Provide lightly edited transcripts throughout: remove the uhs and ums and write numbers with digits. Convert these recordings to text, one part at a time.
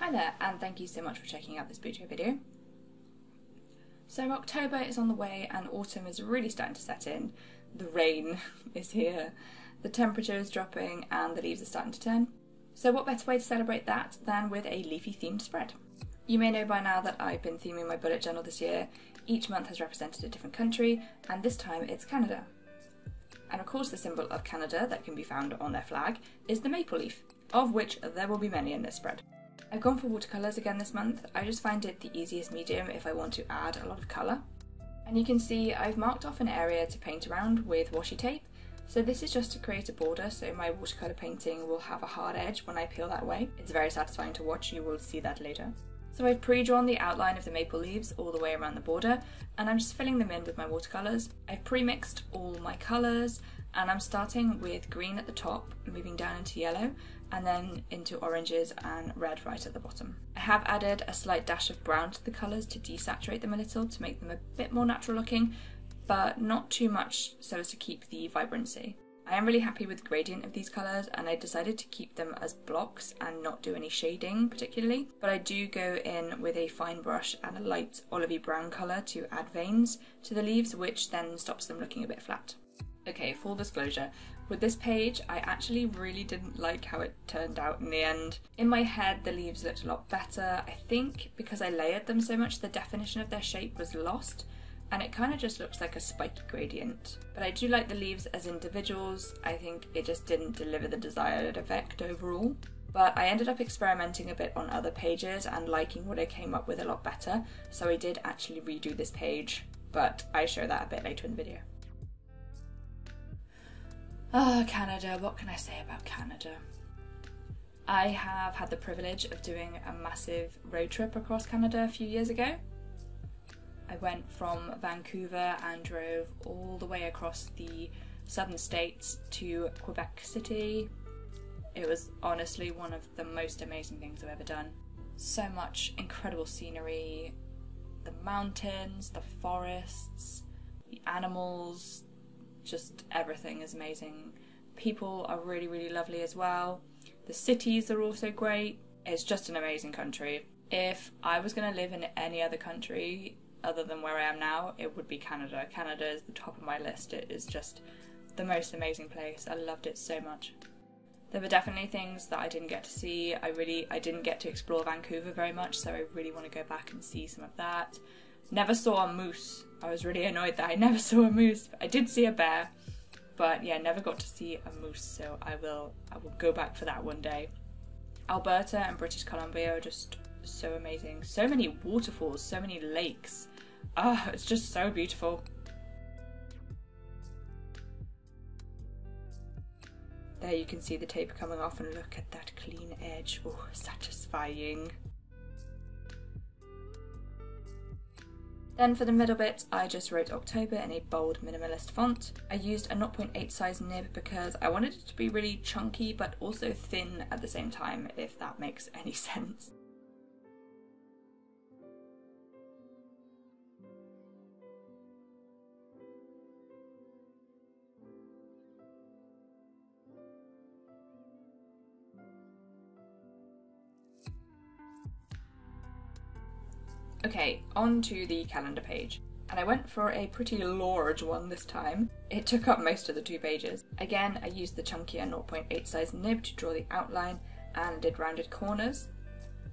Hi there, and thank you so much for checking out this bujo video. So October is on the way and autumn is really starting to set in. The rain is here, the temperature is dropping and the leaves are starting to turn. So what better way to celebrate that than with a leafy themed spread? You may know by now that I've been theming my bullet journal this year. Each month has represented a different country, and this time it's Canada. And of course the symbol of Canada that can be found on their flag is the maple leaf, of which there will be many in this spread. I've gone for watercolours again this month. I just find it the easiest medium if I want to add a lot of colour. And you can see I've marked off an area to paint around with washi tape. So this is just to create a border so my watercolour painting will have a hard edge when I peel that away. It's very satisfying to watch, you will see that later. So I've pre-drawn the outline of the maple leaves all the way around the border and I'm just filling them in with my watercolours. I've pre-mixed all my colours and I'm starting with green at the top, moving down into yellow and then into oranges and red right at the bottom. I have added a slight dash of brown to the colours to desaturate them a little to make them a bit more natural looking, but not too much so as to keep the vibrancy. I am really happy with the gradient of these colours and I decided to keep them as blocks and not do any shading particularly, but I do go in with a fine brush and a light olivey brown colour to add veins to the leaves, which then stops them looking a bit flat. Okay, full disclosure, with this page I actually really didn't like how it turned out in the end. In my head the leaves looked a lot better. I think because I layered them so much the definition of their shape was lost and it kind of just looks like a spiky gradient. But I do like the leaves as individuals. I think it just didn't deliver the desired effect overall. But I ended up experimenting a bit on other pages and liking what I came up with a lot better, so I did actually redo this page, but I show that a bit later in the video. Canada, what can I say about Canada? I have had the privilege of doing a massive road trip across Canada a few years ago. I went from Vancouver and drove all the way across the southern states to Quebec City. It was honestly one of the most amazing things I've ever done. So much incredible scenery, the mountains, the forests, the animals, just everything is amazing. People are really, really lovely as well. The cities are also great. It's just an amazing country. If I was going to live in any other country other than where I am now, it would be Canada. Canada is the top of my list. It is just the most amazing place. I loved it so much. There were definitely things that I didn't get to see. I didn't get to explore Vancouver very much, so I really want to go back and see some of that. Never saw a moose. I was really annoyed that I never saw a moose. I did see a bear, but yeah, never got to see a moose, so I will go back for that one day. Alberta and British Columbia are just so amazing. So many waterfalls, so many lakes. It's just so beautiful. There you can see the tape coming off and look at that clean edge. Oh, satisfying. Then for the middle bit, I just wrote October in a bold minimalist font. I used a 0.8 size nib because I wanted it to be really chunky but also thin at the same time, if that makes any sense. Okay, on to the calendar page. And I went for a pretty large one this time. It took up most of the 2 pages. Again, I used the chunkier 0.8 size nib to draw the outline and did rounded corners.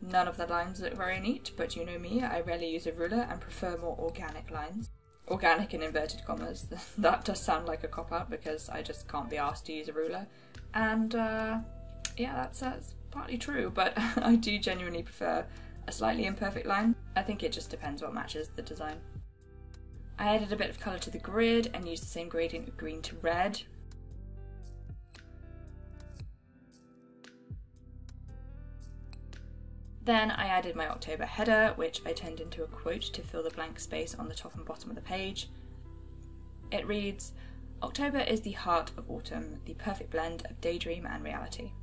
None of the lines look very neat, but you know me, I rarely use a ruler and prefer more organic lines. Organic in inverted commas. That does sound like a cop-out because I just can't be asked to use a ruler. And yeah, that's partly true, but I do genuinely prefer a slightly imperfect line. I think it just depends what matches the design. I added a bit of colour to the grid and used the same gradient of green to red. Then I added my October header, which I turned into a quote to fill the blank space on the top and bottom of the page. It reads, "October is the heart of autumn, the perfect blend of daydream and reality,"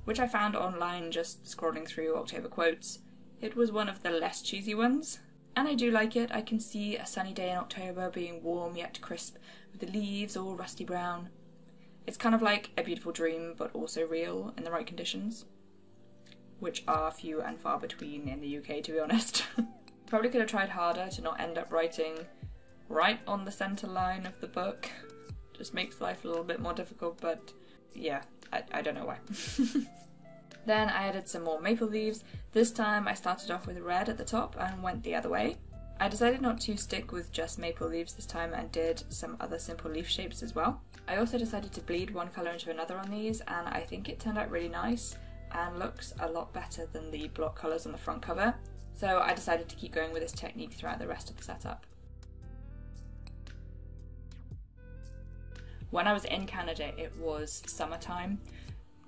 which I found online just scrolling through October quotes. It was one of the less cheesy ones, and I do like it. I can see a sunny day in October being warm yet crisp, with the leaves all rusty brown. It's kind of like a beautiful dream, but also real in the right conditions. which are few and far between in the UK, to be honest. Probably could have tried harder to not end up writing right on the centre line of the book. Just makes life a little bit more difficult, but yeah, I don't know why. Then I added some more maple leaves. This time I started off with red at the top and went the other way. I decided not to stick with just maple leaves this time and did some other simple leaf shapes as well. I also decided to bleed one colour into another on these, and I think it turned out really nice and looks a lot better than the block colours on the front cover. So I decided to keep going with this technique throughout the rest of the setup. When I was in Canada, it was summertime,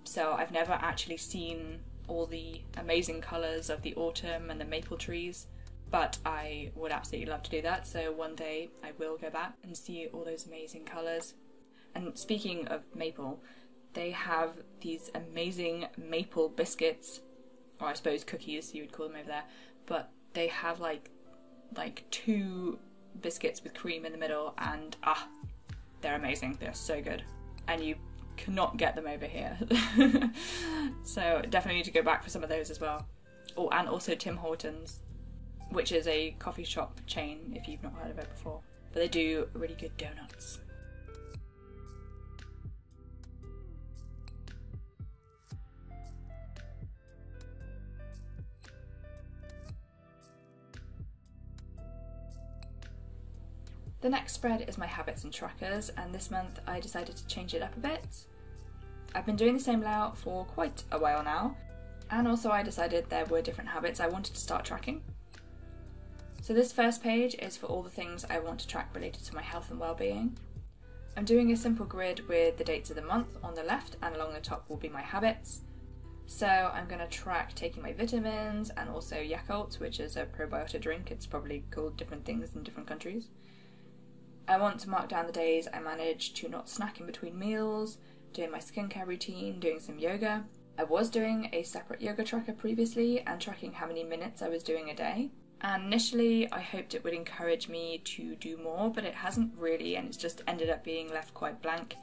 so I've never actually seen all the amazing colours of the autumn and the maple trees, but I would absolutely love to do that, so one day I will go back and see all those amazing colours. And speaking of maple, they have these amazing maple biscuits, or I suppose cookies you would call them over there, but they have like 2 biscuits with cream in the middle, and they're amazing. They're so good, and you cannot get them over here. So definitely need to go back for some of those as well. Oh, and also Tim Hortons, which is a coffee shop chain if you've not heard of it before, but they do really good donuts. The next spread is my habits and trackers, and this month I decided to change it up a bit. I've been doing the same layout for quite a while now, and also I decided there were different habits I wanted to start tracking. So this first page is for all the things I want to track related to my health and well-being. I'm doing a simple grid with the dates of the month on the left, and along the top will be my habits. So I'm going to track taking my vitamins and also Yakult, which is a probiotic drink. It's probably called different things in different countries. I want to mark down the days I manage to not snack in between meals, doing my skincare routine, doing some yoga. I was doing a separate yoga tracker previously and tracking how many minutes I was doing a day. And initially I hoped it would encourage me to do more, but it hasn't really, and it's just ended up being left quite blank,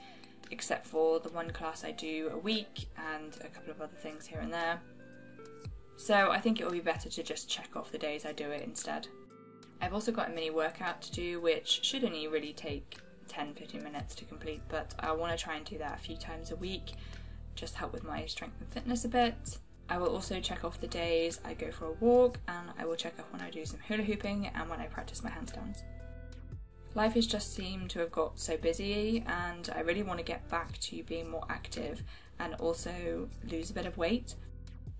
except for the one class I do a week and a couple of other things here and there. So I think it will be better to just check off the days I do it instead. I've also got a mini workout to do, which should only really take 10-15 minutes to complete, but I want to try and do that a few times a week, just help with my strength and fitness a bit. I will also check off the days I go for a walk, and I will check off when I do some hula hooping and when I practice my handstands. Life has just seemed to have got so busy, and I really want to get back to being more active and also lose a bit of weight.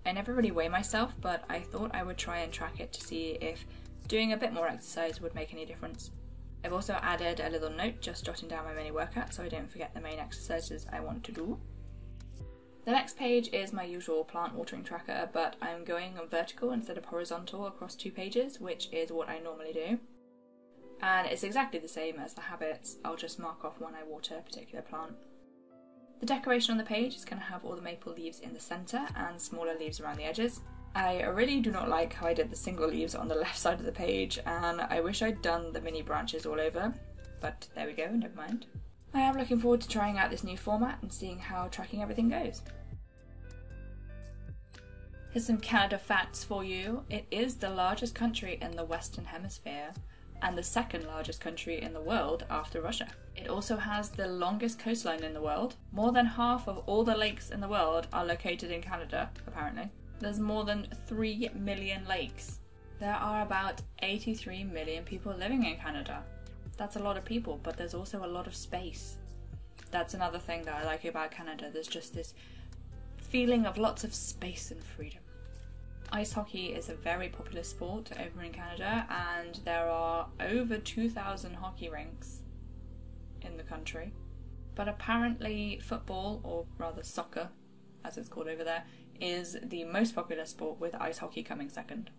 I never really weigh myself, but I thought I would try and track it to see if doing a bit more exercise would make any difference. I've also added a little note just jotting down my mini workout so I don't forget the main exercises I want to do. The next page is my usual plant watering tracker, but I'm going vertical instead of horizontal across 2 pages, which is what I normally do. And it's exactly the same as the habits, I'll just mark off when I water a particular plant. The decoration on the page is going to have all the maple leaves in the centre and smaller leaves around the edges. I really do not like how I did the single leaves on the left side of the page, and I wish I'd done the mini branches all over, but there we go, never mind. I am looking forward to trying out this new format and seeing how tracking everything goes. Here's some Canada facts for you. It is the largest country in the Western Hemisphere and the second largest country in the world after Russia. It also has the longest coastline in the world. More than half of all the lakes in the world are located in Canada, apparently. There's more than 3 million lakes. There are about 83 million people living in Canada. That's a lot of people, but there's also a lot of space. That's another thing that I like about Canada. There's just this feeling of lots of space and freedom. Ice hockey is a very popular sport over in Canada, and there are over 2,000 hockey rinks in the country. But apparently football, or rather soccer as it's called over there, is the most popular sport, with ice hockey coming second.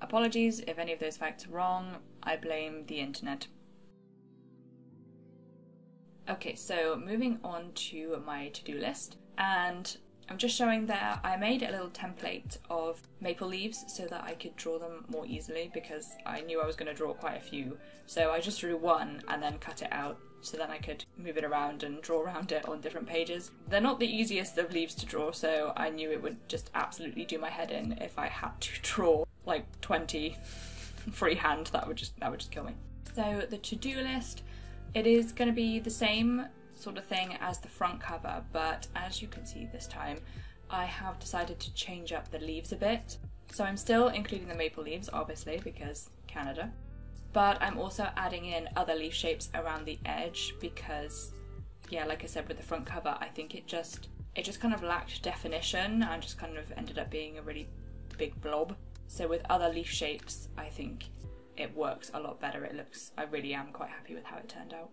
Apologies if any of those facts are wrong, I blame the internet. Okay, so moving on to my to-do list, and I'm just showing there I made a little template of maple leaves so that I could draw them more easily, because I knew I was going to draw quite a few, so I just drew one and then cut it out so then I could move it around and draw around it on different pages. They're not the easiest of leaves to draw, so I knew it would just absolutely do my head in if I had to draw like 20 freehand. That would just kill me. So the to-do list, it is going to be the same sort of thing as the front cover, but as you can see this time, I have decided to change up the leaves a bit. So I'm still including the maple leaves, obviously, because Canada, but I'm also adding in other leaf shapes around the edge because, yeah, like I said with the front cover, I think it just kind of lacked definition and just kind of ended up being a really big blob. So with other leaf shapes, I think it works a lot better. I really am quite happy with how it turned out.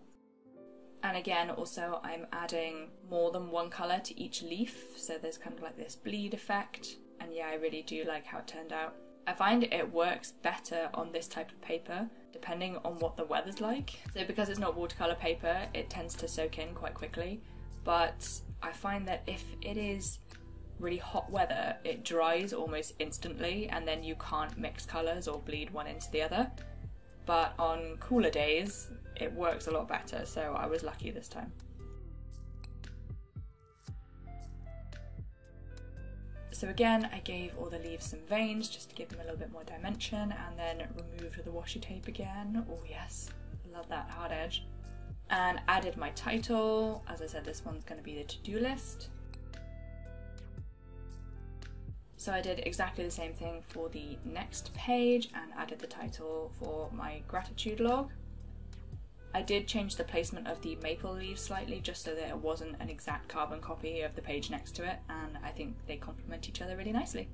And again, also I'm adding more than one colour to each leaf, so there's kind of like this bleed effect, and yeah, I really do like how it turned out. I find it works better on this type of paper, depending on what the weather's like. So because it's not watercolour paper, it tends to soak in quite quickly, but I find that if it is really hot weather, it dries almost instantly, and then you can't mix colours or bleed one into the other. But on cooler days, it works a lot better, so I was lucky this time. So again, I gave all the leaves some veins just to give them a little bit more dimension, and then removed the washi tape again. Oh yes, love that hard edge. And added my title. As I said, this one's going to be the to-do list. So I did exactly the same thing for the next page and added the title for my gratitude log. I did change the placement of the maple leaves slightly just so that it wasn't an exact carbon copy of the page next to it, and I think they complement each other really nicely.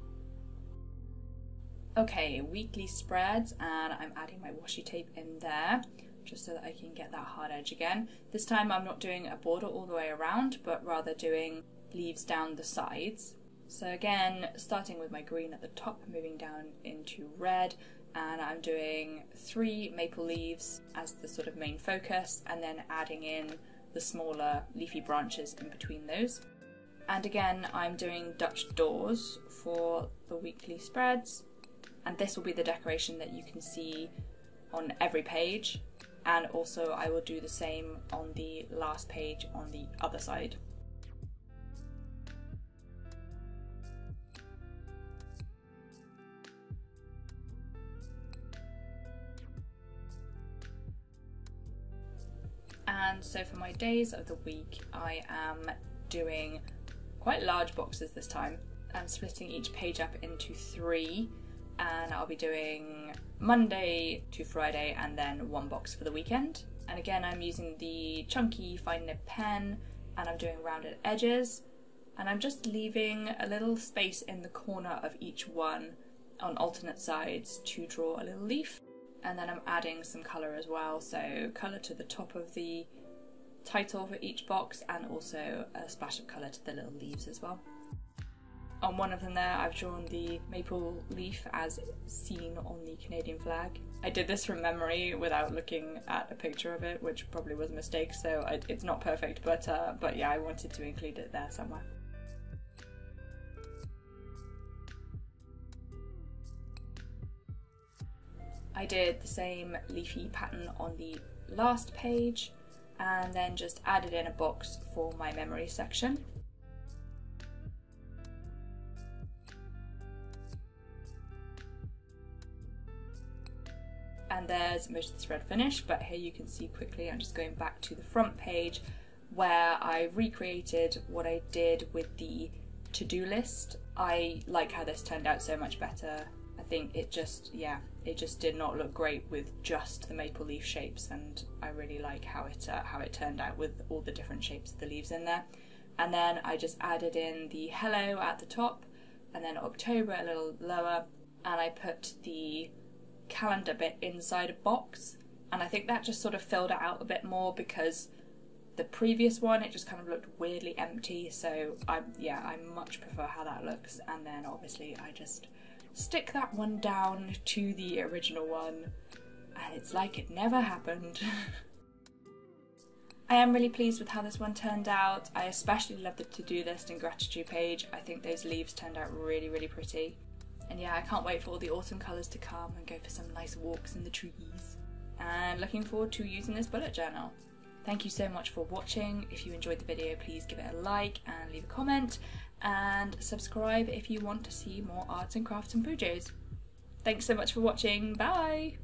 Okay, weekly spreads, and I'm adding my washi tape in there just so that I can get that hard edge again. This time I'm not doing a border all the way around, but rather doing leaves down the sides. So again, starting with my green at the top, moving down into red, and I'm doing 3 maple leaves as the sort of main focus, and then adding in the smaller leafy branches in between those. And again, I'm doing Dutch doors for the weekly spreads, and this will be the decoration that you can see on every page, and also I will do the same on the last page on the other side. And so for my days of the week, I am doing quite large boxes this time. I'm splitting each page up into 3, and I'll be doing Monday to Friday and then 1 box for the weekend. And again, I'm using the chunky fine nib pen, and I'm doing rounded edges, and I'm just leaving a little space in the corner of each one on alternate sides to draw a little leaf. And then I'm adding some colour as well, so colour to the top of the title for each box, and also a splash of colour to the little leaves as well. On one of them there, I've drawn the maple leaf as seen on the Canadian flag. I did this from memory without looking at a picture of it, which probably was a mistake, so it's not perfect, but yeah, I wanted to include it there somewhere. I did the same leafy pattern on the last page, and then just added in a box for my memory section. And there's most of the spread finished, but here you can see quickly, I'm just going back to the front page where I recreated what I did with the to-do list. I like how this turned out so much better. I think it just did not look great with just the maple leaf shapes, and I really like how it turned out with all the different shapes of the leaves in there. And then I just added in the hello at the top, and then October a little lower, and I put the calendar bit inside a box, and I think that just sort of filled it out a bit more, because the previous one it just kind of looked weirdly empty, so I much prefer how that looks. And then obviously I just stick that one down to the original one, and it's like it never happened. I am really pleased with how this one turned out. I especially love the to-do list and gratitude page. I think those leaves turned out really, really pretty. And yeah, I can't wait for all the autumn colours to come and go for some nice walks in the trees. And looking forward to using this bullet journal. Thank you so much for watching. If you enjoyed the video, please give it a like and leave a comment, and subscribe if you want to see more arts and crafts and bujos. Thanks so much for watching. Bye!